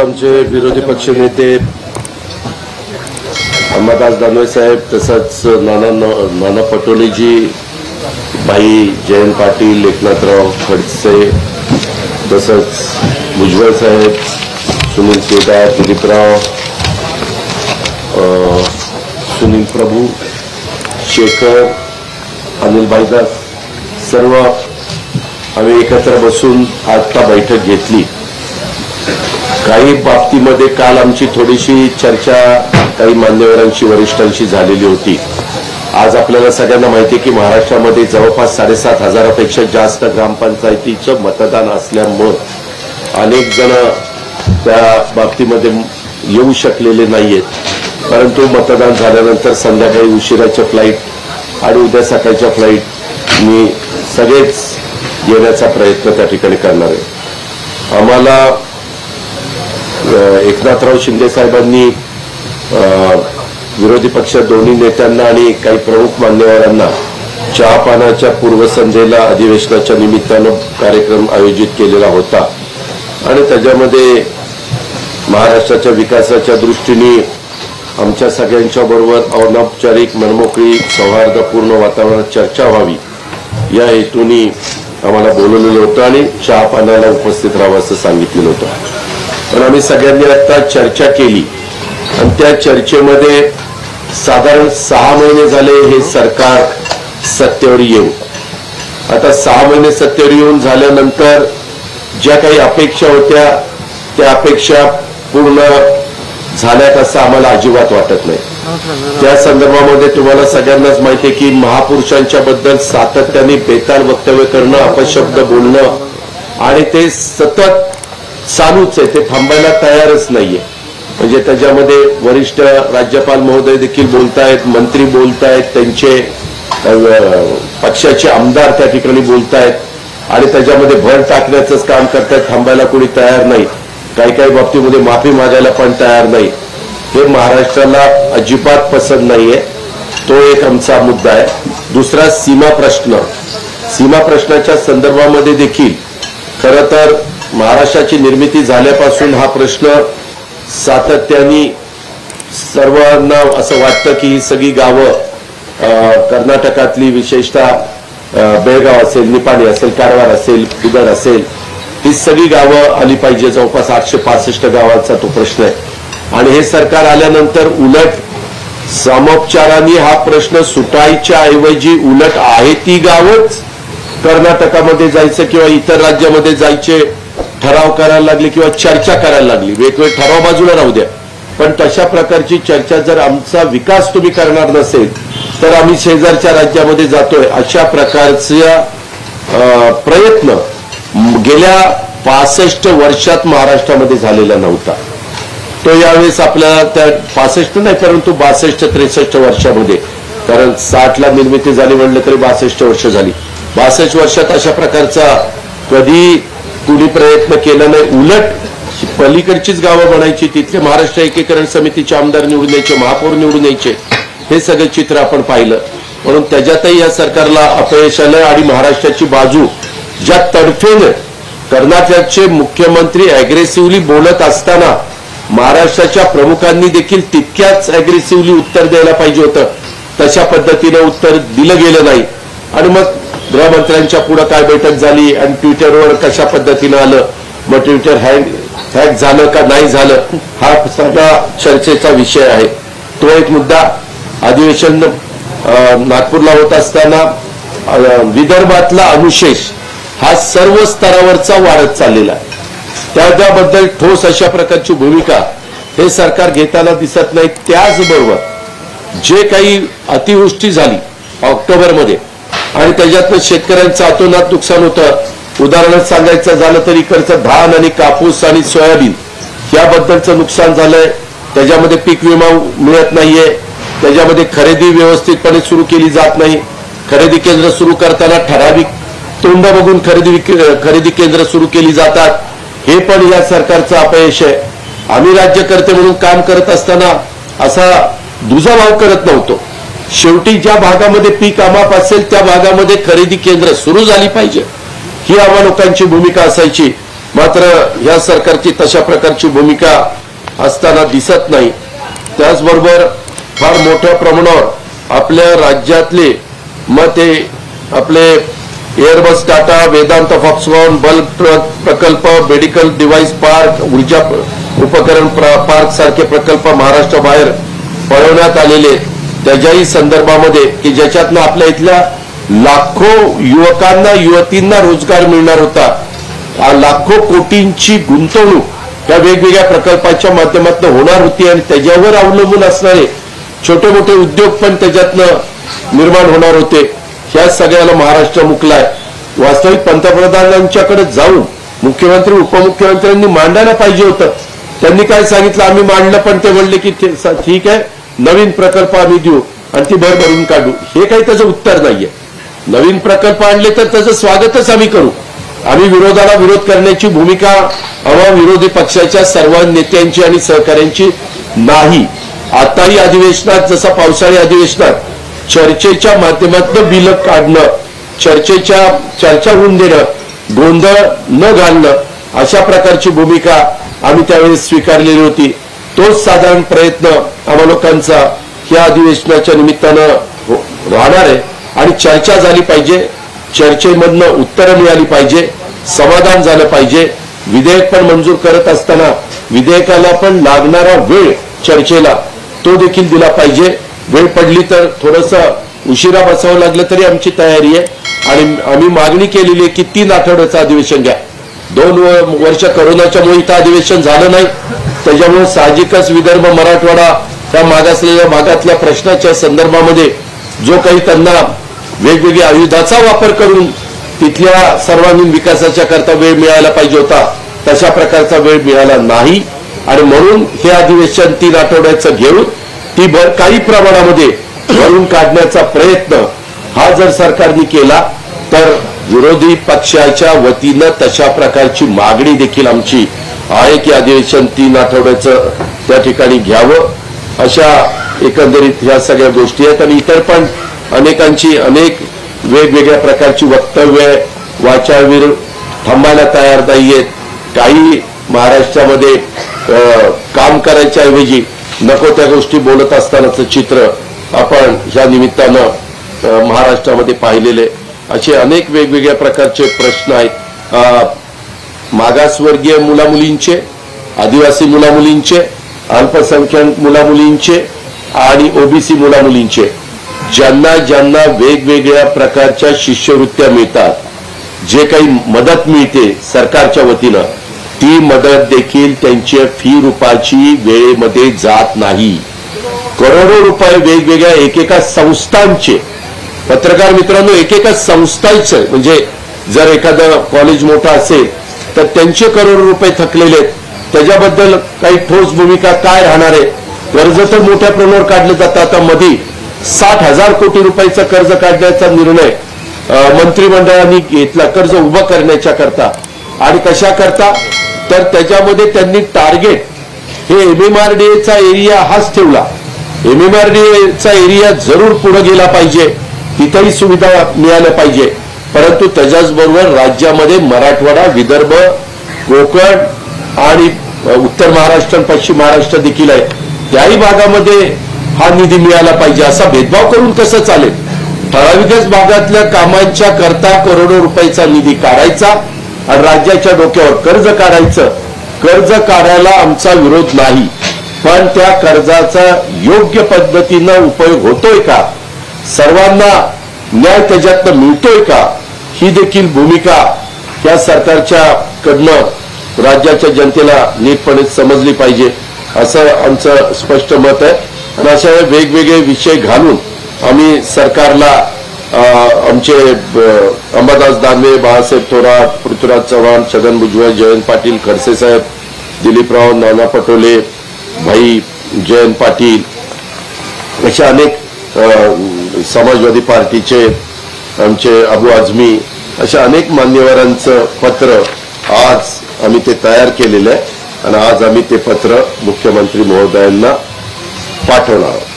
आमचे विरोधी पक्षनेते अंबादास दानवे साहेब, तसंच नाना पटोलेजी, भाई जयंत पाटील, एकनाथराव खडसे, तसंच भुजबळ साहेब, सुनील केदार, दिलीपराव, सुनील प्रभू, शेखर, अनिल भाईदास, सर्व आम्ही एकत्र बसून आता बैठक घेतली। काही बाबतीमध्ये काल आमची थोडीशी चर्चा काही मान्यवरांशी, वरिष्ठांशी झालेली होती। आज आपल्याला सगळ्यांना माहिती आहे की महाराष्ट्रामध्ये जवळपास 7,500पेक्षा जास्त ग्रामपंचायतीचं मतदान असल्यामुळे अनेक जण त्या बाबतीमध्ये येऊ शकलेले नाहीयेत। परंतु मतदान झाल्यानंतर संध्याकाळी उशिराच्या फ्लाईट आणि उद्या सकाळच्या फ्लाईट मी सगळेच येण्याचा प्रयत्न त्या ठिकाणी करणार आहे। आम्हाला एकनाथराव शिंदे साहेबांनी विरोधी पक्ष दोन्ही नेत्यांना आणि काही प्रमुख मान्यवरांना चहापानाच्या पूर्वसंध्येला अधिवेशनाच्या निमित्तानं कार्यक्रम आयोजित केलेला होता आणि त्याच्यामध्ये महाराष्ट्राच्या विकासाच्या दृष्टीने आमच्या सगळ्यांच्या बरोबर अनौपचारिक, मनमोकळी, सौहार्दपूर्ण वातावरणात चर्चा व्हावी या हेतूने आम्हाला बोलवलेलं होतं आणि चहापानाला उपस्थित राहावं असं सांगितलेलं होतं। पण आम्ही सगळ्यांनी आता चर्चा केली आणि त्या चर्चेमध्ये साधारण 6 महिने झाले हे सरकार सत्तेवर येऊन। आता 6 महिने सत्तेवर येऊन झाल्यानंतर ज्या काही अपेक्षा होत्या त्या अपेक्षा पूर्ण झाल्यात असं आम्हाला अजिबात वाटत नाही। त्या संदर्भामध्ये तुम्हाला सगळ्यांनाच माहिती आहे की महापुरुषांच्या बद्दल सातत्याने बेताल वक्तव्य करणं, अपशब्द बोलणं आणि ते सतत चालूच आहे, ते थांबायला तयारच नाहीये। म्हणजे त्याच्यामध्ये वरिष्ठ राज्यपाल महोदय देखील बोलतायत, मंत्री बोलतायत, त्यांचे पक्षाचे आमदार त्या ठिकाणी बोलतायत आणि त्याच्यामध्ये भर टाकण्याचंच काम करतायत, थांबायला कोणी तयार नाही। काही बाबतीमध्ये माफी मागायला पण तयार नाही। हे महाराष्ट्राला अजिबात पसंत नाहीये। तो एक आमचा मुद्दा आहे। दुसरा सीमा प्रश्नाच्या संदर्भामध्ये देखील खरं तर महाराष्ट्राची निर्मिती झाल्यापासून हा प्रश्न सातत्याने सर्वांना असं वाटतं की ही सगळी गावं कर्नाटकातली, विशेषतः बेळगाव असेल, निपाणी असेल, कारवार असेल, बिदर असेल, ही सगळी गावं आली पाहिजे। जवळपास 865 गावांचा तो प्रश्न आहे आणि हे सरकार आल्यानंतर उलट सामोपचाराने हा प्रश्न सुटायच्या ऐवजी उलट आहे ती गावच कर्नाटकामध्ये जायचं किंवा इतर राज्यामध्ये जायचे ठराव करायला लागले किंवा चर्चा करायला लागली। वेगवेगळे ठराव बाजूला राहू द्या, पण तशा प्रकारची चर्चा जर आमचा विकास तुम्ही करणार नसेल तर आम्ही शेजारच्या राज्यामध्ये जातोय अशा प्रकारचा प्रयत्न गेल्या 65 वर्षात महाराष्ट्रामध्ये झालेला नव्हता। तो यावेळेस आपल्याला त्या 65 नाही परंतु 62-63 वर्षामध्ये, कारण 60ला निर्मिती झाली म्हणलं तरी 62 वर्ष झाली। 62 वर्षात अशा प्रकारचा कधी कुणी प्रयत्न केला नाही। उलट पलीकडचीच गावं बनायची, तिथले महाराष्ट्र एकीकरण समितीचे आमदार निवडून यायचे, महापौर निवडून यायचे, हे सगळं चित्र आपण पाहिलं। म्हणून त्याच्यातही या सरकारला अपयश आलं आणि महाराष्ट्राची बाजू ज्या तडफेने कर्नाटकचे मुख्यमंत्री अग्रेसिव्हली बोलत असताना महाराष्ट्राच्या प्रमुखांनी देखील तितक्याच अग्रेसिव्हली उत्तर द्यायला पाहिजे होतं, तशा पद्धतीने उत्तर दिलं गेलं नाही। आणि मग गृहमंत्र्यांच्या पुढे काय बैठक झाली आणि ट्विटरवर कशा पद्धतीने आलं, मग ट्विटर हॅक झालं का नाही झालं हा सगळा चर्चेचा विषय आहे। तो एक मुद्दा। अधिवेशन नागपूरला होत असताना विदर्भातला अनुशेष हा सर्व स्तरावरचा वाढत चाललेला आहे। त्याबद्दल ठोस अशा प्रकारची भूमिका हे सरकार घेताना दिसत नाही। त्याचबरोबर जे काही अतिवृष्टी झाली ऑक्टोबरमध्ये आणि त्याच्यातनं शेतकऱ्यांचं अतोनात नुकसान होतं, उदाहरणार्थ सांगायचं झालं तर इकडचं धान आणि कापूस आणि सोयाबीन याबद्दलचं नुकसान झालंय। त्याच्यामध्ये पीक विमा मिळत नाहीये, त्याच्यामध्ये खरेदी व्यवस्थितपणे सुरू केली जात नाही। खरेदी केंद्र सुरू करताना ठराविक तोंड बघून खरेदी केंद्र सुरू केली जातात, हे पण या सरकारचं अपयश आहे। आम्ही राज्यकर्ते म्हणून काम करत असताना असा दुजाभाव करत नव्हतो। शेवटी ज्या भागामध्ये पीक अमाप असेल त्या भागामध्ये खरेदी केंद्र सुरू झाली पाहिजे ही आम्हा लोकांची भूमिका असायची मात्र या सरकारची तशा प्रकारची भूमिका असताना दिसत नाही। त्याचबरोबर फार मोठ्या प्रमाणावर आपल्या राज्यातले मग ते आपले Airbus Tata, Vedanta, Foxconn, bulb प्रकल्प, मेडिकल डिव्हाइस पार्क, ऊर्जा उपकरण पार्क सारखे प्रकल्प महाराष्ट्राबाहेर पळवण्यात आलेले, त्याच्याही संदर्भामध्ये की ज्याच्यातनं आपल्या इथल्या लाखो युवकांना युवतींना रोजगार मिळणार होता, लाखो कोटींची गुंतवणूक त्या वेगवेगळ्या प्रकल्पाच्या माध्यमातून होणार होती आणि त्याच्यावर अवलंबून असणारे छोटे मोठे उद्योग पण त्याच्यातनं निर्माण होणार होते। ह्या सगळ्याला महाराष्ट्र मुकलाय। वास्तविक पंतप्रधानांच्याकडे जाऊन मुख्यमंत्री उपमुख्यमंत्र्यांनी मांडायला पाहिजे होतं। त्यांनी काय सांगितलं, आम्ही मांडलं, पण ते म्हणले की ठीक आहे, नवीन प्रकल्प आम्ही देऊ आणि ती भर भरून काढू। हे काही त्याचं उत्तर नाहीये। नवीन प्रकल्प आणले तर त्याचं स्वागतच आम्ही करू। आम्ही विरोधाला विरोध करण्याची भूमिका आम्हा विरोधी पक्षाच्या सर्व नेत्यांची आणि सहकाऱ्यांची नाही। आताही अधिवेशनात, जसं पावसाळी अधिवेशनात चर्चेच्या माध्यमातून बिल काढणं, चर्चा होऊन देणं, गोंधळ न घालणं, अशा प्रकारची भूमिका आम्ही त्यावेळेस स्वीकारलेली होती। तोच साधारण प्रयत्न आम्हा लोकांचा या अधिवेशनाच्या निमित्तानं राहणार आहे आणि चर्चा झाली पाहिजे, चर्चेमधनं उत्तरं मिळाली पाहिजे, समाधान झालं पाहिजे। विधेयक पण मंजूर करत असताना विधेयकाला पण लागणारा वेळ चर्चेला तो देखील दिला पाहिजे। वेळ पडली तर थोडंसं उशिरा बसावं लागलं तरी आमची तयारी आहे आणि आम्ही मागणी केलेली आहे की 3 आठवड्याचं अधिवेशन घ्या। 2 वर्ष करोनाच्यामुळे इथं अधिवेशन झालं नाही, त्याच्यामुळे साहजिकच विदर्भ, मराठवाडा त्या मागासलेल्या भागातल्या प्रश्नाच्या संदर्भामध्ये जो काही त्यांना वेगवेगळ्या आयुधाचा वापर करून तिथल्या सर्वांगीण विकासाच्या करता वेळ मिळायला पाहिजे होता, तशा प्रकारचा वेळ मिळाला नाही आणि म्हणून हे अधिवेशन 3 आठवड्याचं घेऊन ती भर काही प्रमाणामध्ये भरून काढण्याचा प्रयत्न हा जर सरकारने केला तर विरोधी पक्षाच्या वतीनं तशा प्रकारची मागणी देखील आमची आहे की अधिवेशन 3 आठवड्याचं त्या ठिकाणी घ्यावं। अशा एकंदरीत ह्या सगळ्या गोष्टी आहेत आणि इतर पण अनेकांची अनेक वेगवेगळ्या प्रकारची वक्तव्य वाचाळवीर थांबायला तयार नाहीयेत। काही महाराष्ट्रामध्ये काम करायच्या ऐवजी नको त्या गोष्टी बोलत असतानाचं चित्र आपण ह्या निमित्तानं महाराष्ट्रामध्ये पाहिलेले। असे अनेक वेगवेगळ्या प्रकारचे प्रश्न आहेत। मागासवर्गीय मुलामुलींचे, आदिवासी मुलामुलींचे, अल्पसंख्याक मुलामुलींचे आणि ओबीसी मुलामुलींचे, ज्यांना ज्यांना वेगवेगळ्या प्रकारच्या शिष्यवृत्त्या मिळतात, जे काही मदत मिळते सरकारच्या वतीनं, ती मदत देखील त्यांच्या फी रूपाची वेळेमध्ये जात नाही। करोडो रुपये वेगवेगळ्या एकेका संस्थांचे, पत्रकार मित्रांनो, एकेका संस्थांचे, म्हणजे जर एखादं कॉलेज मोठं असेल तर त्यांचे करोडो रुपये थकलेले आहेत, त्याच्याबद्दल काही ठोस भूमिका काय राहणार आहे? कर्ज तर मोठ्या प्रमाणावर काढलं जातं। आता मध्ये 60,000 कोटी रुपयाचं कर्ज काढण्याचा निर्णय मंत्रिमंडळाने घेतला कर्ज उभं करण्याच्या करता। आणि कशा करता तर त्याच्यामध्ये त्यांनी टार्गेट हे MMRDAचा एरिया हाच ठेवला। MMRDAचा एरिया जरूर पुढे गेला पाहिजे, तिथेही सुविधा मिळाल्या पाहिजे, परंतु त्याच्याचबरोबर राज्यामध्ये मराठवाडा, विदर्भ, कोकण आणि उत्तर महाराष्ट्र, पश्चिम महाराष्ट्र देखील आहे, त्याही भागामध्ये हा निधी मिळाला पाहिजे। असा भेदभाव करून कसं चालेल? ठराविकच भागातल्या कामांच्या करता करोडो रुपयाचा निधी काढायचा आणि राज्याच्या डोक्यावर कर्ज काढायचं। कर्ज काढायला आमचा विरोध नाही, पण त्या कर्जाचा योग्य पद्धतीनं उपयोग होतोय का, सर्वांना न्याय त्याच्यातनं मिळतोय का, ही देखील भूमिका या सरकारच्या कडनं राज्याच्या जनतेला नीटपणे समजली पाहिजे, असं आमचं स्पष्ट मत आहे। आणि अशा वेगवेगळे विषय घालून आम्ही सरकारला आमचे अंबादास दानवे, बाळासाहेब थोरात, पृथ्वीराज चव्हाण, छगन भुजबळ, जयंत पाटील, खडसे साहेब, दिलीपराव, नाना पटोले, भाई जयंत पाटील, अशा अनेक समाजवादी पार्टीचे आमचे अबू आझमी, अशा अनेक मान्यवरांचं पत्र आज आम्ही ते तयार केलेलं आहे आणि आज आम्ही ते पत्र मुख्यमंत्री महोदयांना पाठवणार आहोत।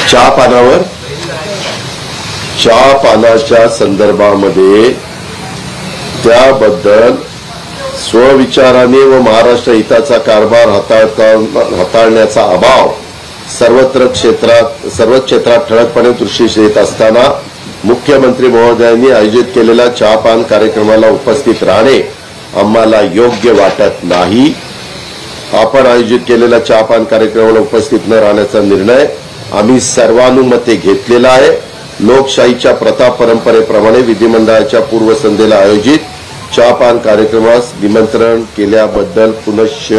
6 पानावर चहा पानाच्या संदर्भामध्ये त्याबद्दल स्वविचाराने व महाराष्ट्र हिताचा कारभार हाताळण्याचा अभाव सर्वच क्षेत्रात ठळकपणे दृष्टीस येत असताना मुख्यमंत्री महोदयांनी आयोजित केलेल्या चहापान कार्यक्रमाला उपस्थित राहणे आम्हाला योग्य वाटत नाही. आपण आयोजित केलेल्या चहापान कार्यक्रमाला उपस्थित न राहण्याचा निर्णय आम्ही सर्वानुमते घेतलेला आहे. लोकशाहीच्या प्रथा परंपरेप्रमाणे विधिमंडळाच्या पूर्वसंध्येला आयोजित चहापान कार्यक्रमास निमंत्रण केल्याबद्दल पुनश्च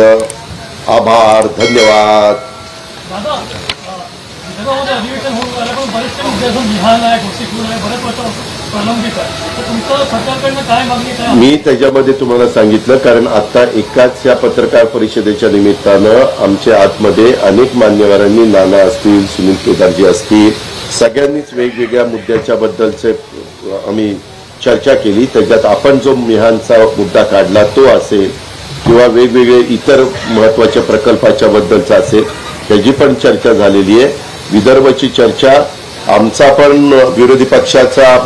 आभार. धन्यवाद. अधिवेशन होऊन आलं पण बरेचसे मुद्दे अजून निहाल आहे, घोषित आहे, बरेच वर्ष प्रलंबित आहे. तर तुमचं सरकारकडनं काय मागणी काय? मी त्याच्यामध्ये तुम्हाला सांगितलं, कारण आता एकाच या पत्रकार परिषदेच्या निमित्तानं आमच्या आतमध्ये अनेक मान्यवरांनी, नाना असतील, सुनील केदारजी असतील, सगळ्यांनीच वेगवेगळ्या मुद्द्याच्या बद्दलचे आम्ही चर्चा केली. त्याच्यात आपण जो मिहानचा मुद्दा काढला तो असेल किंवा वेगवेगळे इतर महत्वाच्या प्रकल्पाच्या बद्दलचा असेल, त्याची पण चर्चा झालेली आहे. विदर्भची चर्चा, आमचा पण विरोधी पक्षाचा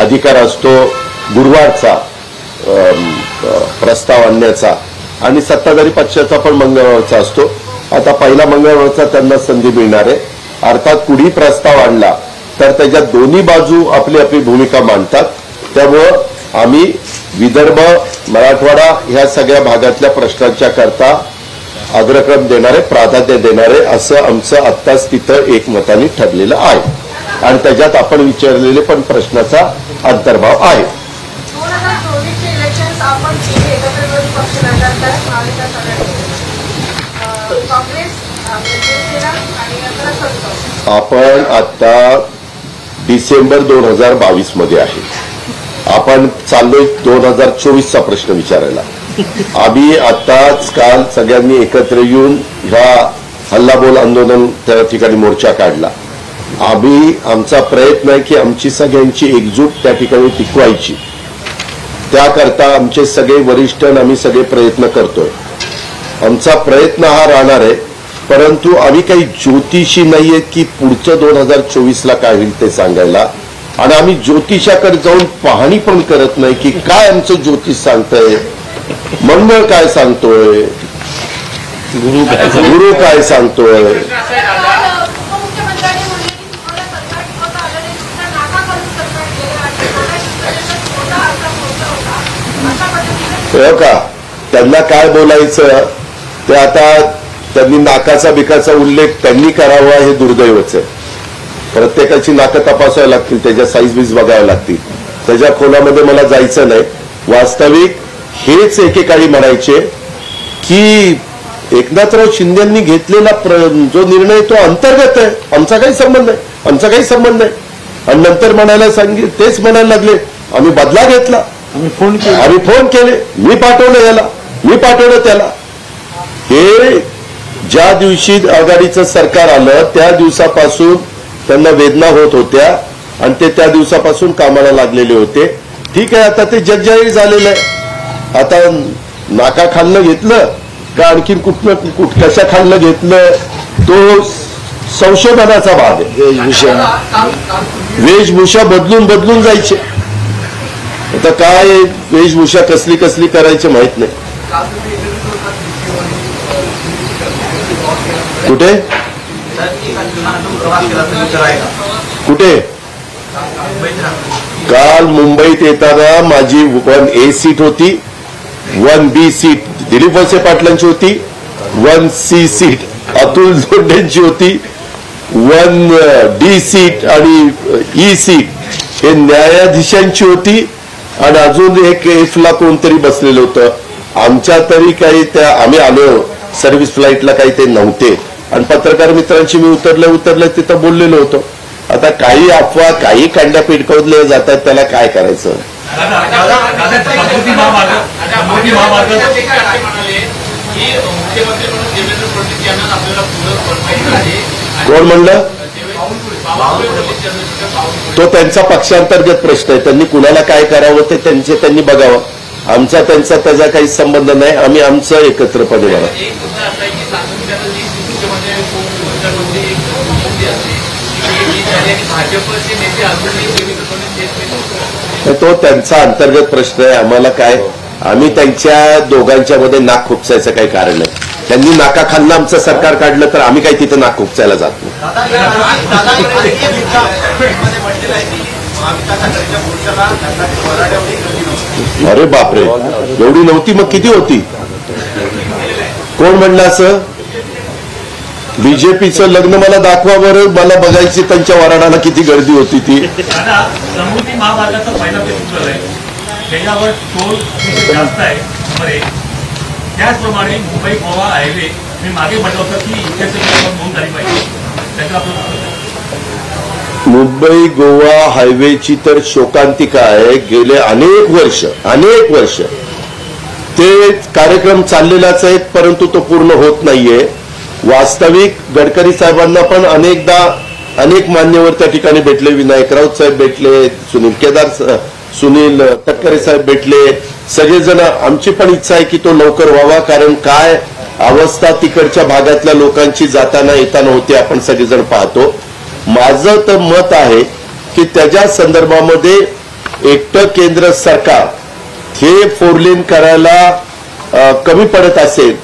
अधिकार असतो गुरुवारचा प्रस्ताव आणण्याचा आणि सत्ताधारी पक्षाचा पण मंगळवारचा असतो. आता पहिला मंगळवारचा त्यांना संधी मिळणार आहे. अर्थात कुणी प्रस्ताव आणला तर त्याच्यात दोन्ही बाजू आपली आपली भूमिका मांडतात. त्यामुळं आम्ही विदर्भ, मराठवाडा ह्या सगळ्या भागातल्या प्रश्नांच्या करता अग्रक्रम देणारे, प्राधान्य देणारे असं आमचं आत्ताच तिथं एकमताने ठरलेलं आहे आणि त्याच्यात आपण विचारलेले पण प्रश्नाचा अंतर्भाव आहे. 2024चे इलेक्शन्स आपण केले एकत्र विरोधी पक्ष लढतात, महाविकास आघाडी, काँग्रेस, शिवसेना आणि नंतर आपण आता डिसेंबर 2022 मध्ये आहे. आपण चाललोय 2024चा प्रश्न विचारायला. आम्ही आताच काल सगळ्यांनी एकत्र येऊन ह्या हल्लाबोल आंदोलन त्या ठिकाणी मोर्चा काढला. आमचा प्रयत्न आहे की आमची सगळ्यांची एकजूट त्या ठिकाणी टिकवायची. त्याकरता आमचे सगळे वरिष्ठ आम्ही सगळे प्रयत्न करतोय. आमचा प्रयत्न हा राहणार आहे, परंतु आम्ही काही ज्योतिषी नाहीये की पुढचं 2024ला काय होईल ते सांगायला. आणि आम्ही ज्योतिषाकडे जाऊन पाहणी पण करत नाही की काय आमचं ज्योतिष सांगतंय, मंगळ काय सांगतोय, गुरु काय सांगतोय. हो का, त्यांना काय बोलायचं ते आता त्यांनी नाकाचा बिकाचा उल्लेख त्यांनी करावा हे दुर्दैवच आहे. प्रत्येकाची नाकं तपासावी लागतील, त्याच्या साईज बीज बघाव्या लागतील. त्याच्या खोलामध्ये मला जायचं नाही. वास्तविक हेच एकेकाळी म्हणायचे की एकनाथराव शिंदेंनी घेतलेला जो निर्णय तो अंतर्गत आहे, आमचा काही संबंध नाही, आमचा काही संबंध नाही. आणि नंतर म्हणायला तेच म्हणायला लागले आम्ही बदला घेतला, आम्ही फोन केले, मी पाठवलं याला, मी पाठवलं त्याला. हे ज्या दिवशी आघाडीचं सरकार आलं त्या दिवसापासून त्यांना वेदना होत होत्या आणि ते त्या दिवसापासून कामाला लागलेले होते. ठीक आहे, आता ते जगजाहीर झालेलं आहे. आता नाका खाल्लं घेतलं का आणखीन कशा खाल्लं घेतलं तो संशोधनाचा भाग आहे. वेशभूषा बदलून जायचे. आता काय वेशभूषा कसली करायची माहित नाही. कुठे काल मुंबईत येताना माझी 1A सीट होती, 1B सीट दिलीप वळसे पाटलांची होती, 1C सीट अतुल जोंडेंची होती, 1D सीट आणि E सीट हे न्यायाधीशांची होती आणि अजून एक Fला कोणतरी बसलेलं होतं. आमच्या तरी काही त्या आम्ही आलो सर्व्हिस फ्लाईटला काही ते नव्हते आणि पत्रकार मित्रांशी मी उतरले तिथं बोललेलो होतो. आता काही अफवा काही कांड्या पिटकवल्या जातात, त्याला काय करायचं. कोण म्हणलं? तो त्यांचा पक्षांतर्गत प्रश्न आहे. त्यांनी कुणाला काय करावं ते त्यांनी बघावं. आमचा त्यांचा त्याचा काही संबंध नाही. आम्ही आमचं एकत्रपणे बघा. झाली आणि भाजपचे नेते अजूनही देवेंद्र फडणवीस तो त्यांचा अंतर्गत प्रश्न आहे. आम्हाला काय, आम्ही त्यांच्या दोघांच्या मध्ये नाक खुपसायचं काही कारण नाही. त्यांनी नाकाखालनं आमचं सरकार काढलं तर आम्ही काही तिथं नाक खुपसायला जात नाही. अरे बापरे, एवढी नव्हती मग किती होती? कोण म्हणलं असं? बीजेपीचं लग्न मला दाखवा बरं, मला बघायची त्यांच्या वराडाला किती गर्दी होती ती. समृद्धी महामार्गाचा पहिला फेज आहे, त्याच्यावर टोल जास्त आहे नंबर 1. त्याचप्रमाणे मुंबई गोवा हायवे मी मागे म्हटलं होतं की इतिहास नोंद झाली पाहिजे. मुंबई गोवा हायवेची तर शोकांतिका आहे. गेले अनेक वर्ष ते कार्यक्रम चाललेलाच आहेत, परंतु तो पूर्ण होत नाहीये. वास्तविक गडकरी साहेबांना पण अनेक मान्यवर त्या ठिकाणी भेटले. विनायक राऊत साहेब भेटले, सुनील तटकरे साहेब भेटले. सगळेजण, आमची पण इच्छा आहे की तो लवकर व्हावा, कारण काय अवस्था तिकडच्या भागातल्या लोकांची जाताना येताना होते आपण सगळेजण पाहतो. माझं तर मत आहे की त्याच्या संदर्भामध्ये एकटं केंद्र सरकार हे 4 लेन करायला कमी पडत असेल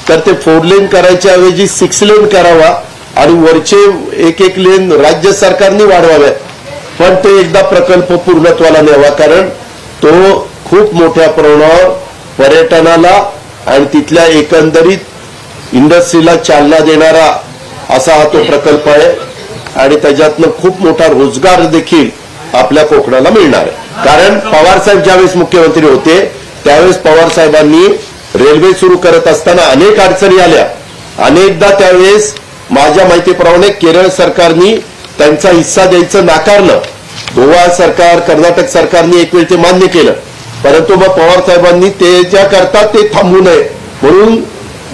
तर ते 4 लेन करायच्या ऐवजी 6 लेन करावा आणि वरचे एक लेन राज्य सरकारने वाढवाव्यात. पण ते एकदा प्रकल्प पूर्णत्वाला न्यावा, कारण तो खूप मोठ्या प्रमाणावर पर्यटनाला आणि तिथल्या एकंदरीत इंडस्ट्रीला चालना देणारा असा हा तो प्रकल्प आहे आणि त्याच्यातनं खूप मोठा रोजगार देखील आपल्या कोकणाला मिळणार आहे. कारण पवारसाहेब ज्यावेळेस मुख्यमंत्री होते त्यावेळेस पवार साहेबांनी रेल्वे सुरू करत असताना अनेक अडचणी आल्या. अनेकदा त्यावेळेस माझ्या माहितीप्रमाणे केरळ सरकारनी त्यांचा हिस्सा द्यायचं नाकारलं. गोवा सरकार, कर्नाटक सरकारने एक वेळ ते मान्य केलं, परंतु मग पवार साहेबांनी ते ज्या करतात ते थांबवू नये म्हणून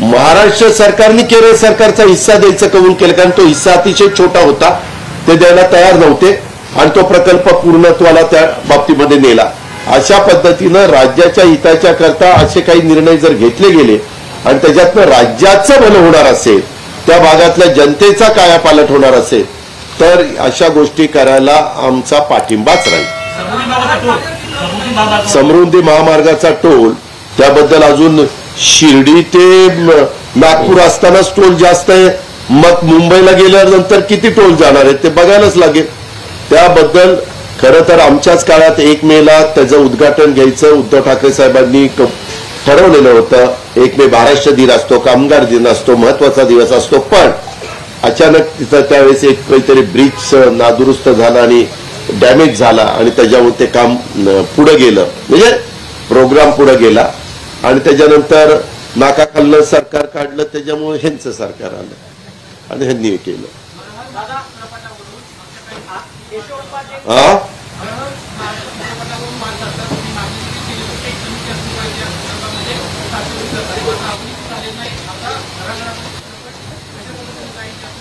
महाराष्ट्र सरकारने केरळ सरकारचा हिस्सा द्यायचं कबूल केलं, कारण तो हिस्सा अतिशय छोटा होता, ते द्यायला तयार नव्हते आणि तो प्रकल्प पूर्णत्वाला त्या बाबतीमध्ये नेला. अशा पद्धतीनं राज्याच्या हिताच्या करता असे काही निर्णय जर घेतले गेले आणि त्याच्यातनं राज्याचं भलं होणार असेल, त्या भागातल्या जनतेचा कायापालट होणार असेल तर अशा गोष्टी करायला आमचा पाठिंबाच राहील. समृद्धी महामार्गाचा टोल, त्याबद्दल अजून शिर्डी ते नागपूर असतानाच टोल जास्त आहे, मग मुंबईला गेल्यानंतर किती टोल जाणार आहेत ते बघायलाच लागेल. त्याबद्दल खरं तर आमच्याच काळात 1 मेला त्याचं उद्घाटन घ्यायचं उद्धव ठाकरे साहेबांनी ठरवलेलं होतं. 1 मे महाराष्ट्र दिन असतो, कामगार दिन असतो, महत्वाचा दिवस असतो, पण अचानक तिथं त्यावेळेस एक काहीतरी ब्रिज नादुरुस्त झाला आणि डॅमेज झाला आणि त्याच्यामुळे ते काम पुढे गेलं, म्हणजे प्रोग्राम पुढे गेला आणि त्याच्यानंतर नाकाखालनं सरकार काढलं, त्याच्यामुळे ह्यांचं सरकार आलं आणि ह्यांनी केलं.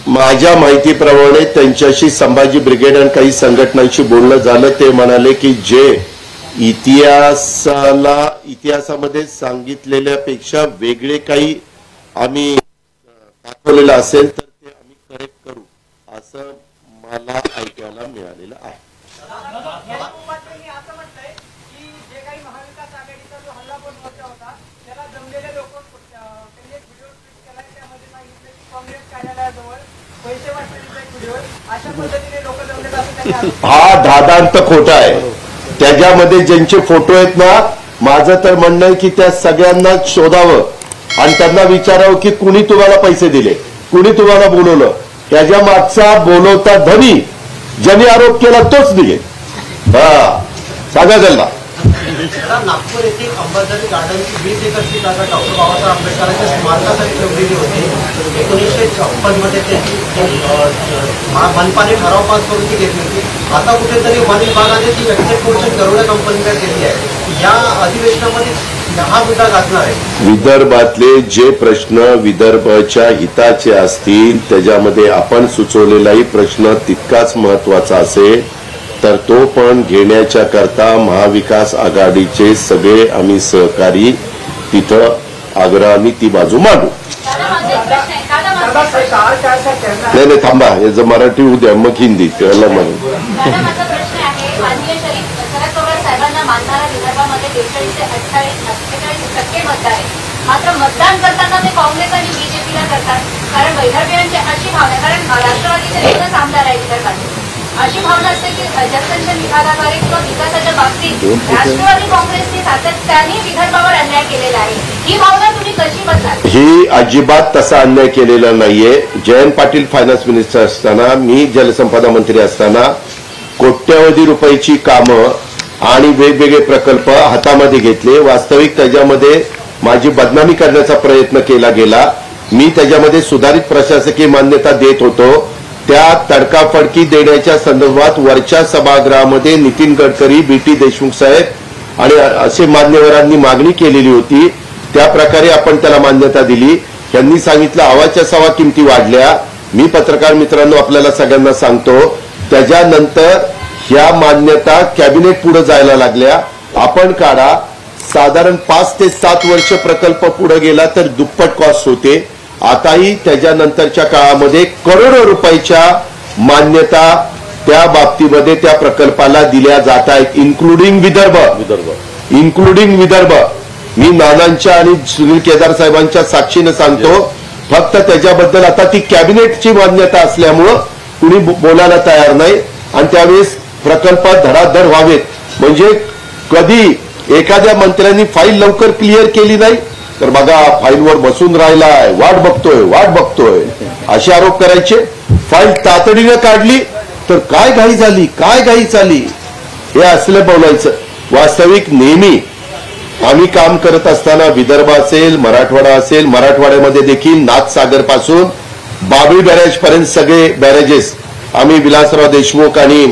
माझ्या माहितीप्रमाणे त्यांच्याशी संभाजी ब्रिगेड आणि काही संघटनांशी बोलणं झालं. ते म्हणाले की जे इतिहासामध्ये सांगितलेल्यापेक्षा वेगळे काही आम्ही दाखवलेलं असेल तर ते आम्ही करेक्ट करू, असं मला ऐकायला मिळालेलं आहे. हा धादांत खोटा आहे. त्याच्यामध्ये ज्यांचे फोटो आहेत ना, माझं तर म्हणणं आहे की त्या सगळ्यांना शोधावं आणि त्यांना विचारावं की कुणी तुम्हाला पैसे दिले, कुणी तुम्हाला बोलवलं. त्याच्या मागचा बोलवता धनी ज्यांनी आरोप केला तोच निघेल. सांगा त्यांना. नागपूर येथील अंबाझरी गार्डनची 20 एकरची जागा डॉक्टर बाबासाहेब आंबेडकरांच्या स्मारकासाठी ठेवलेली होती. 1956 मध्ये मनपाने ठराव पास करून ती घेतली होती. आता कुठेतरी वन विभागाने ती एक्सेप्ट पोर्शन गरुडा कंपनीकडे केली आहे. या अधिवेशनामध्ये हा मुद्दा गाजणार आहे. विदर्भातले जे प्रश्न विदर्भाच्या हिताचे असतील त्याच्यामध्ये आपण सुचवलेलाही प्रश्न तितकाच महत्वाचा असेल तर तो पण घेण्याच्या करता महाविकास आघाडीचे सगळे आम्ही सहकारी तिथं आग्रहाने ती बाजू मांडू. दादा सरकार का ऐसा कहना है नाही थांबा, याचं मराठी उद्या मग हिंदी त्याला म्हणून. दादा माझा प्रश्न आहे, माननीय शरद पवार साहेबांना मानणारा विदर्भामध्ये 43 ते 48% मतदार आहे. मात्र मतदान करताना ते काँग्रेस आणि बीजेपीला करतात. कारण वैदर्भीयांची अशी भावना, कारण राष्ट्रवादीचे एकच आमदार आहे विदर्भात, अशी भावना असते की जलसंचन विभागाद्वारे किंवा विकासाच्या बाबतीत राष्ट्रवादी काँग्रेसने सातत्याने विदर्भावर अन्याय केलेला आहे. ही भावना तुम्ही कशी बदलाल? ही अजिबात तसा अन्याय केलेला नाहीये. जयंत पाटील फायनान्स मिनिस्टर असताना, मी जलसंपदा मंत्री असताना कोट्यवधी रुपयाची कामं आणि वेगवेगळे प्रकल्प हातामध्ये घेतले. वास्तविक त्याच्यामध्ये माझी बदनामी करण्याचा प्रयत्न केला गेला. मी त्याच्यामध्ये सुधारित प्रशासकीय मान्यता देत होतो. त्या तडकाफडकी देण्याच्या संदर्भात वरच्या सभागृहामध्ये नितीन गडकरी, बीटी देशमुख साहेब आणि असे मान्यवरांनी मागणी केलेली होती. त्या प्रकारे आपण त्याला मान्यता दिली. त्यांनी सांगितलं आवाच्या सवा किमती वाढल्या. मी पत्रकार मित्रांनो आपल्याला सगळ्यांना सांगतो, त्याच्यानंतर ह्या मान्यता कॅबिनेट पुढे जायला लागल्या. आपण काढा, साधारण 5 ते 7 वर्ष प्रकल्प पुढे गेला तर दुप्पट कॉस्ट होते. आताही त्याच्यानंतरच्या काळामध्ये करोडो रुपयाच्या मान्यता त्या बाबतीमध्ये त्या प्रकल्पाला दिल्या जात आहेत, इन्क्लुडिंग विदर्भ. मी नानांच्या आणि सुनील केदार साहेबांच्या साक्षीनं सांगतो, फक्त त्याच्याबद्दल आता ती कॅबिनेटची मान्यता असल्यामुळं कुणी बोलायला तयार नाही. आणि त्यावेळेस प्रकल्प धडाधड व्हावेत. म्हणजे कधी एखाद्या मंत्र्यांनी फाईल लवकर क्लिअर केली नाही तर बघा फाईलवर बसून राहिलाय, वाट बघतोय असे आरोप करायचे. फाईल तातडीनं काढली तर काय घाई झाली हे असलं बोलायचं. वास्तविक नेहमी आम्ही काम करत असताना विदर्भ असेल, मराठवाडा असेल, मराठवाड्यामध्ये देखील नाथसागर पासून बाबळी बॅरेज पर्यंत सगळे बॅरेजेस आम्ही विलासराव देशमुख आणि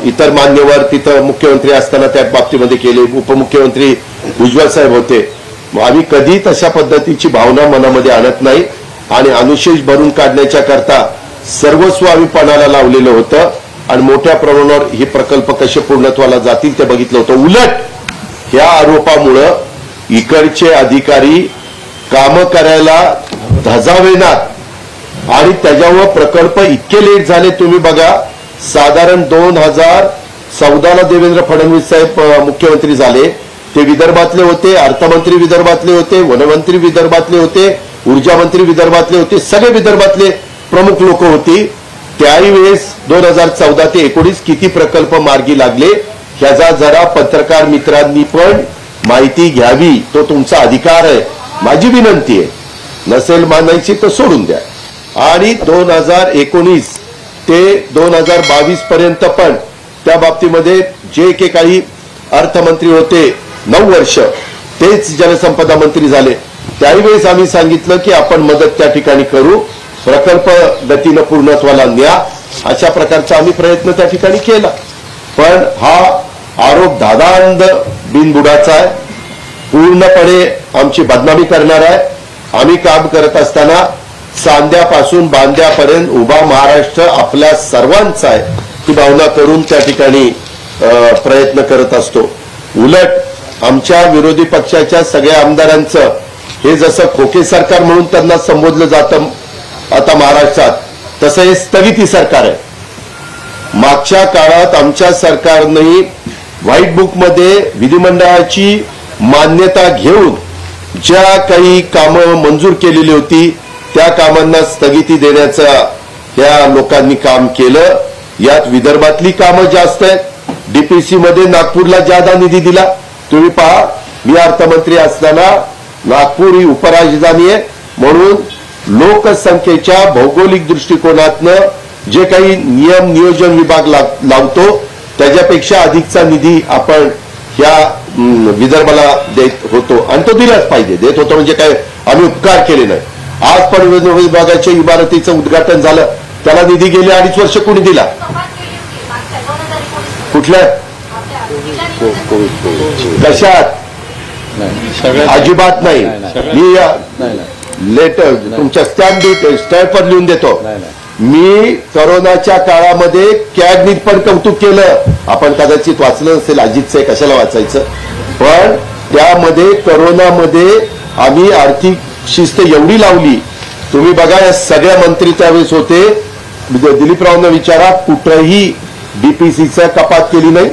इतर मान्यवर तिथं मुख्यमंत्री असताना त्या बाबतीमध्ये केले. उपमुख्यमंत्री उज्ज्वल साहेब होते. आम्ही कधी तशा पद्धतीची भावना मनामध्ये आणत नाही आणि अनुशेष भरून काढण्याच्या करता सर्वस्व आम्ही पणाला लावलेलं होतं आणि मोठ्या प्रमाणावर हे प्रकल्प कसे पूर्णत्वाला जातील ते बघितलं होतं. उलट ह्या आरोपामुळं इकडचे अधिकारी कामं करायला धजावेनात आणि त्याच्यावर प्रकल्प इतके लेट झाले. तुम्ही बघा, साधारण 2014ला देवेंद्र फडणवीस साहेब मुख्यमंत्री झाले. ते विदर्भातले होते, अर्थमंत्री विदर्भातले होते, वनमंत्री विदर्भातले होते, ऊर्जा मंत्री विदर्भातले होते, सगळे विदर्भातले प्रमुख लोक होती. त्याही वेळेस 2014 ते 19 किती प्रकल्प मार्गी लागले ह्याचा जरा पत्रकार मित्रांनी पण माहिती घ्यावी. तो तुमचा अधिकार आहे. माझी विनंती आहे, नसेल मानायची तर सोडून द्या. आणि 2019 ते 2022 पर्यंत पण त्या बाबतीमध्ये जे काही अर्थमंत्री होते 9 वर्ष, तेच जलसंपदा मंत्री झाले. त्यावेळेस आम्ही सांगितलं की आपण मदत त्या ठिकाणी करू, प्रकल्प गतीनं पूर्णत्वाला न्या, अशा प्रकारचा आम्ही प्रयत्न त्या ठिकाणी केला. पण हा आरोप दादांद बिनबुडाचा आहे, पूर्णपणे आमची बदनामी करणार आहे. आम्ही काम करत असताना सांध्यापासून बांध्यापर्यंत उभा महाराष्ट्र आपल्या सर्वांचा आहे ही भावना करून त्या ठिकाणी प्रयत्न करत असतो. उलट आमच्या विरोधी पक्षाच्या सगळ्या आमदारांचं हे जसं खोके सरकार म्हणून त्यांना संबोधलं जातं आता महाराष्ट्रात, तसं हे स्थगिती सरकार आहे. मागच्या काळात आमच्या सरकारने व्हाईट बुकमध्ये विधिमंडळाची मान्यता घेऊन ज्या काही कामं मंजूर केलेली होती त्या कामांना स्थगिती देण्याचं या लोकांनी काम केलं. यात विदर्भातली कामं जास्त आहेत. डीपीसी मध्ये नागपूरला जादा निधी दिला. तुम्ही पहा, मी अर्थमंत्री असताना नागपूर ही उपराजधानी आहे म्हणून लोकसंख्येच्या भौगोलिक दृष्टिकोनातनं जे काही नियम नियोजन विभाग लावतो त्याच्यापेक्षा अधिकचा निधी आपण ह्या विदर्भाला देत होतो आणि तो दिलाच पाहिजे. देत होतो म्हणजे काय आम्ही उपकार केले नाही. आज पण विभागाच्या इमारतीचं उद्घाटन झालं, त्याला निधी गेले 2.5 वर्ष कोणी दिला? कुठल्या कशात? अजिबात नाही. मी लेटर तुमच्या स्टॅम्पवर लिहून देतो. मी कोरोनाच्या काळामध्ये कॅगनीत पण कौतुक केलं. आपण कदाचित वाचलं नसेल, अजितचं कशाला वाचायचं. पण त्यामध्ये कोरोनामध्ये आम्ही आर्थिक शिस्त एवढी लावली तुम्ही बघा, या सगळ्या मंत्री त्यावेळेस होते. दिलीपरावांना विचारा, कुठंही डीपीसीचं कपात केली नाही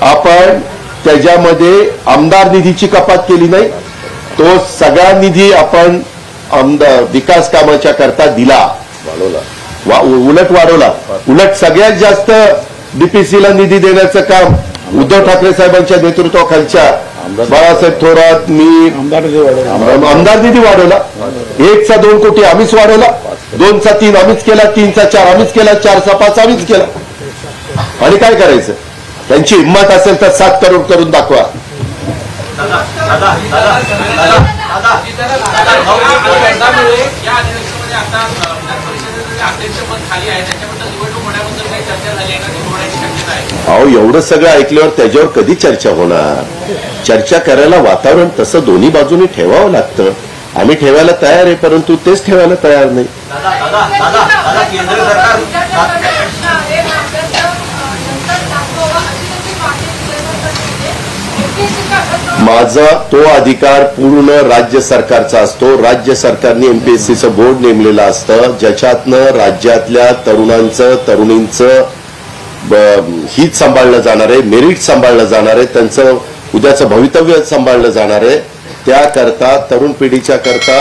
आपण, त्याच्यामध्ये आमदार निधीची कपात केली नाही. तो सगळा निधी आपण आमदार विकास कामाच्या करता दिला, उलट वाढवला. उलट सगळ्यात जास्त डीपीसीला निधी देण्याचं काम उद्धव ठाकरे साहेबांच्या नेतृत्वाखालच्या बाळासाहेब थोरात, मी आमदार निधी वाढवला. 1चा 2 कोटी आम्हीच वाढवला, 2चा 3 आम्हीच केला, 3चा 4 आम्हीच केला, 4चा 5 आम्हीच केला. आणि काय करायचं? त्यांची हिंमत असेल तर 7 करोड करून दाखवा. या अधिवेशनामध्ये आता विधान परिषदेचे अध्यक्षपद खाली आहे, त्याच्याबद्दल निवडणूक होण्याबद्दल काही चर्चा झाली आहे का? ती होण्याची शक्यता आहे? अहो, एवढं सगळं ऐकल्यावर त्याच्यावर कधी चर्चा होणार? चर्चा करायला वातावरण तसं दोन्ही बाजूनी ठेवावं लागतं. आम्ही ठेवायला तयार आहे, परंतु तेच ठेवायला तयार नाही. दादा केंद्र सरकार माझा तो अधिकार पूर्ण राज्य सरकारचा असतो. राज्य सरकारने एमपीएससीचं बोर्ड नेमलेलं असतं, ज्याच्यातनं राज्यातल्या तरुणांचं तरुणींचं हित सांभाळलं जाणार आहे, मेरिट सांभाळलं जाणार आहे, त्यांचं उद्याचं भवितव्य सांभाळलं जाणार आहे. त्याकरता तरुण पिढीच्या करता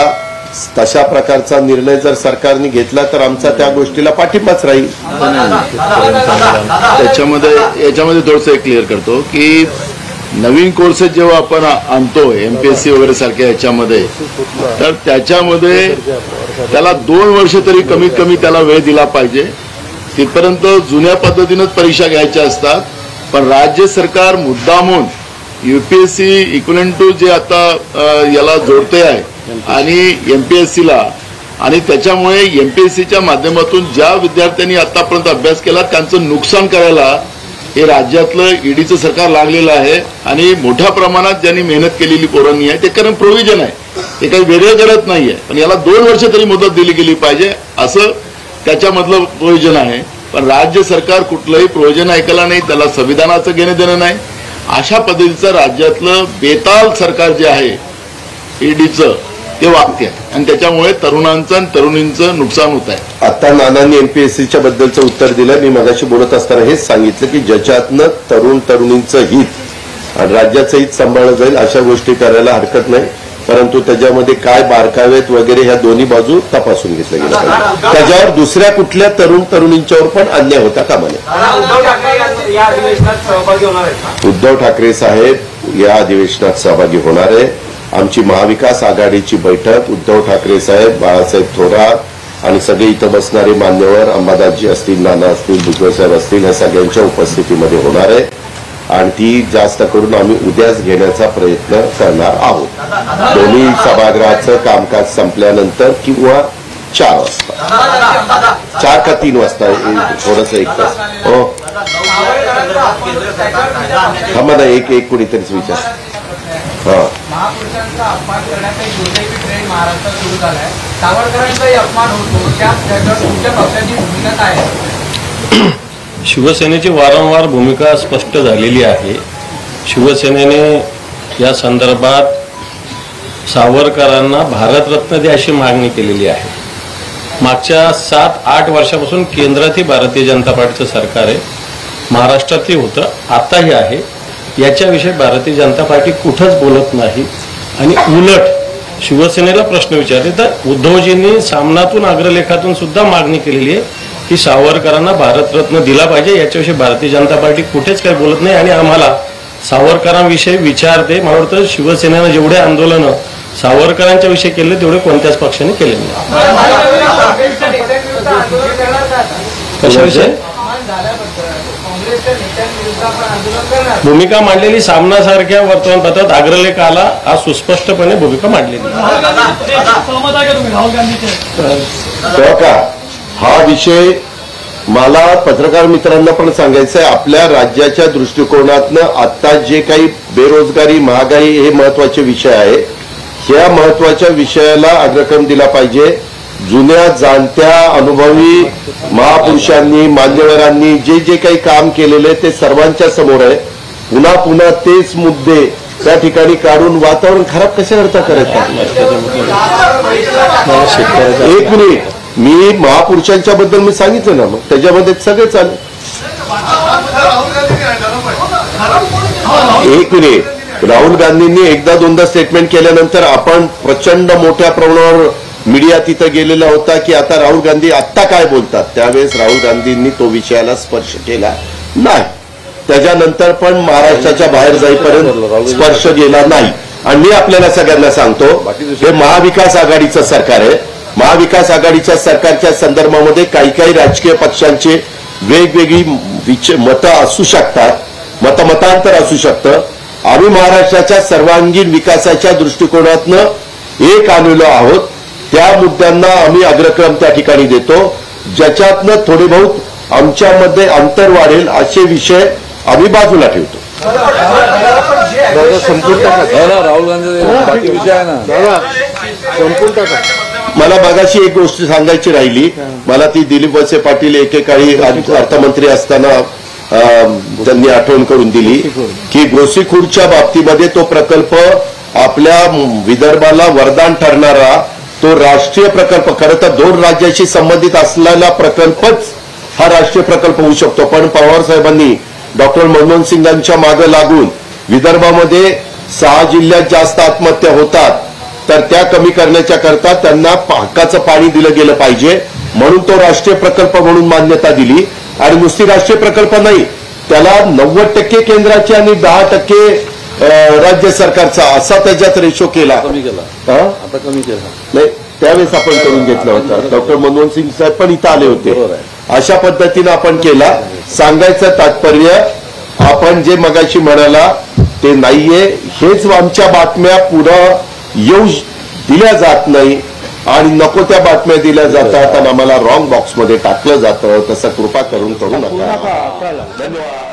तशा प्रकारचा निर्णय जर सरकारने घेतला तर आमचा त्या गोष्टीला पाठिंबाच राहील. याच्यामध्ये थोडंसं क्लिअर करतो की नवीन कोर्सेस जेव्हा आपण आणतो एमपीएससी वगैरे सारख्या याच्यामध्ये, तर त्याच्यामध्ये त्याला 2 वर्ष तरी कमीत कमी त्याला वेळ दिला पाहिजे. तिथपर्यंत जुन्या पद्धतीनंच परीक्षा घ्यायच्या असतात. पण राज्य सरकार मुद्दामून यूपीएससी इक्वलंट टू जे आता याला जोडते आहे आणि एमपीएससीला, आणि त्याच्यामुळे एमपीएससीच्या माध्यमातून ज्या विद्यार्थ्यांनी आतापर्यंत अभ्यास केला त्यांचं नुकसान करायला हे राज्यातलं ईडीचं सरकार लागलेलं आहे. आणि मोठ्या प्रमाणात ज्यांनी मेहनत केलेली पोरांनी आहे ते कारण प्रोव्हिजन आहे, ते काही वेगळं करत नाहीये. पण याला 2 वर्ष तरी मुदत दिली गेली पाहिजे असं त्याच्यामधलं प्रोव्हिजन आहे. पण राज्य सरकार कुठलंही प्रोव्हिजन ऐकायला नाही, त्याला संविधानाचं घेणं देणं नाही. अशा पद्धतीचं राज्यातलं बेताल सरकार जे आहे ईडीचं ते वागते आहे आणि त्याच्यामुळे तरुणांचं आणि तरुणींचं नुकसान होत आहे. आता नानांनी एमपीएससीच्या बद्दलचं उत्तर दिलं. मी मगाशी बोलत असताना हेच सांगितलं की ज्याच्यातनं तरुण तरुणींचं हित आणि राज्याचं हित सांभाळलं जाईल अशा गोष्टी करायला हरकत नाही. परंतु त्याच्यामध्ये काय बारकावेत वगैरे ह्या दोन्ही बाजू तपासून घेतल्या गेल्या पाहिजे. त्याच्यावर दुसऱ्या कुठल्या तरुण तरुणींच्यावर पण अन्याय होता कामा नये. या अधिवेशनात सहभागी होणार आहेत. उद्धव ठाकरे साहेब या अधिवेशनात सहभागी होणार आहे. आमची महाविकास आघाडीची बैठक उद्धव ठाकरे साहेब, बाळासाहेब थोरात आणि सगळे इथं बसणारे मान्यवर, अंबादासजी असतील, नाना असतील, भुजबळ साहेब असतील, या सगळ्यांच्या उपस्थितीमध्ये होणार आहे. आणि ती जास्त करून आम्ही उद्याच घेण्याचा प्रयत्न करणार आहोत. दोन्ही सभागृहाचं कामकाज संपल्यानंतर किंवा 4 वाजता, 4 का 3 वाजता, थोडंसं 1 तास. हो, थांबा ना, एक कोणीतरीच विचार. महापुरुषांचा अपमान करण्याचा एक दुर्दैवी ट्रेंड महाराष्ट्रात सुरू झालाय. सावरकरांचाही अपमान होतो, त्याच्यावर तुमच्या पक्षाची भूमिका काय आहे? शिवसेनेची वारंवार भूमिका स्पष्ट झालेली आहे. शिवसेनेने या संदर्भात सावरकरांना भारतरत्न द्या अशी मागणी केलेली आहे. मागच्या 7-8 वर्षापासून केंद्रातही भारतीय जनता पार्टीचं सरकार आहे, महाराष्ट्रातही होतं, आताही आहे. याच्याविषयी भारतीय जनता पार्टी कुठंच बोलत नाही. आणि उलट शिवसेनेला प्रश्न विचारले तर उद्धवजींनी सामनातून अग्रलेखातून सुद्धा मागणी केलेली आहे की सावरकरांना भारतरत्न दिला पाहिजे. याच्याविषयी भारतीय जनता पार्टी कुठेच काही बोलत नाही आणि आम्हाला सावरकरांविषयी विचारते. मला वाटतं शिवसेनेनं जेवढे आंदोलनं सावरकरांच्या विषयी केले तेवढे कोणत्याच पक्षाने केले नाही. कशाविषयी भूमिका मांडलेली सामनासारख्या वर्तमानपत्रात अग्रलेख आला, आज सुस्पष्टपणे भूमिका मांडलेली. का हा विषय मला पत्रकार मित्रांना पण सांगायचं आहे. आपल्या राज्याच्या दृष्टिकोनातनं आता जे काही बेरोजगारी, महागाई हे महत्वाचे विषय आहे, ह्या महत्वाच्या विषयाला अग्रक्रम दिला पाहिजे. जुन्या जाणत्या अनुभवी महापुरुषांनी, मान्यवरांनी जे जे काही काम केलेले ते सर्वांच्या समोर आहे. पुन्हा पुन्हा तेच मुद्दे त्या ठिकाणी काढून वातावरण खराब कशाकरता करायचं? एक मिनिट, मी महापुरुषांच्या बद्दल मी सांगितलं ना, मग त्याच्यामध्ये सगळे चालू. एक मिनिट, राहुल गांधींनी एकदा दोनदा स्टेटमेंट केल्यानंतर आपण प्रचंड मोठ्या प्रमाणावर मीडिया तिथं गेलेला होता की आता राहुल गांधी आत्ता काय बोलतात. त्यावेळेस राहुल गांधींनी तो विषयाला स्पर्श केला नाही. त्याच्यानंतर पण महाराष्ट्राच्या बाहेर जाईपर्यंत स्पर्श गेला नाही. आणि मी आपल्याला सगळ्यांना सांगतो, हे महाविकास आघाडीचं सरकार आहे. महाविकास आघाडीच्या सरकारच्या संदर्भामध्ये काही काही राजकीय पक्षांचे वेगवेगळी मतं असू शकतात, मतमतांतर असू शकतं. आम्ही महाराष्ट्राच्या सर्वांगीण विकासाच्या दृष्टिकोनातनं एक आलेलो आहोत. त्या मुद्द्यांना आम्ही अग्रक्रम त्या ठिकाणी देतो. ज्याच्यातनं थोडे बहुत आमच्यामध्ये अंतर वाढेल असे विषय आम्ही बाजूला ठेवतो. राहुल गांधी बाकी विषय आहे ना, मला मागाशी एक गोष्ट सांगायची राहिली. मला ती दिलीप वळसे पाटील एकेकाळी अर्थमंत्री असताना त्यांनी आठवण करून दिली की गोसीखुर्दच्या बाबतीमध्ये तो प्रकल्प आपल्या विदर्भाला वरदान ठरणारा तो राष्ट्रीय प्रकल्प, खरं तर 2 राज्याशी संबंधित असलेला प्रकल्पच हा राष्ट्रीय प्रकल्प होऊ शकतो. पण पवार साहेबांनी डॉक्टर मनमोहन सिंगांच्या मागे लागून विदर्भामध्ये 6 जिल्ह्यात जास्त आत्महत्या होतात, तर त्या कमी करण्याच्या करता त्यांना हक्काचं पाणी दिलं गेलं पाहिजे म्हणून तो राष्ट्रीय प्रकल्प म्हणून मान्यता दिली. आणि नुसती राष्ट्रीय प्रकल्प नाही, त्याला 90% केंद्राची आणि 10% राज्य सरकारचा असा त्याच्यात रेशो केला. कमी केला, आता कमी केला नाही, त्यावेळेस आपण करून घेतलं होतं. डॉक्टर मनमोहन सिंग साहेब पण इथं आले होते. अशा पद्धतीनं आपण केला. सांगायचं तात्पर्य, आपण जे मगाशी म्हणाला ते नाहीये. हेच आमच्या बातम्या पुढं येऊ दिल्या जात नाही आणि नको त्या बातम्या दिल्या जातात आणि आम्हाला रॉंग बॉक्समध्ये टाकलं जातं. तसं कृपा करून करू नका. धन्यवाद.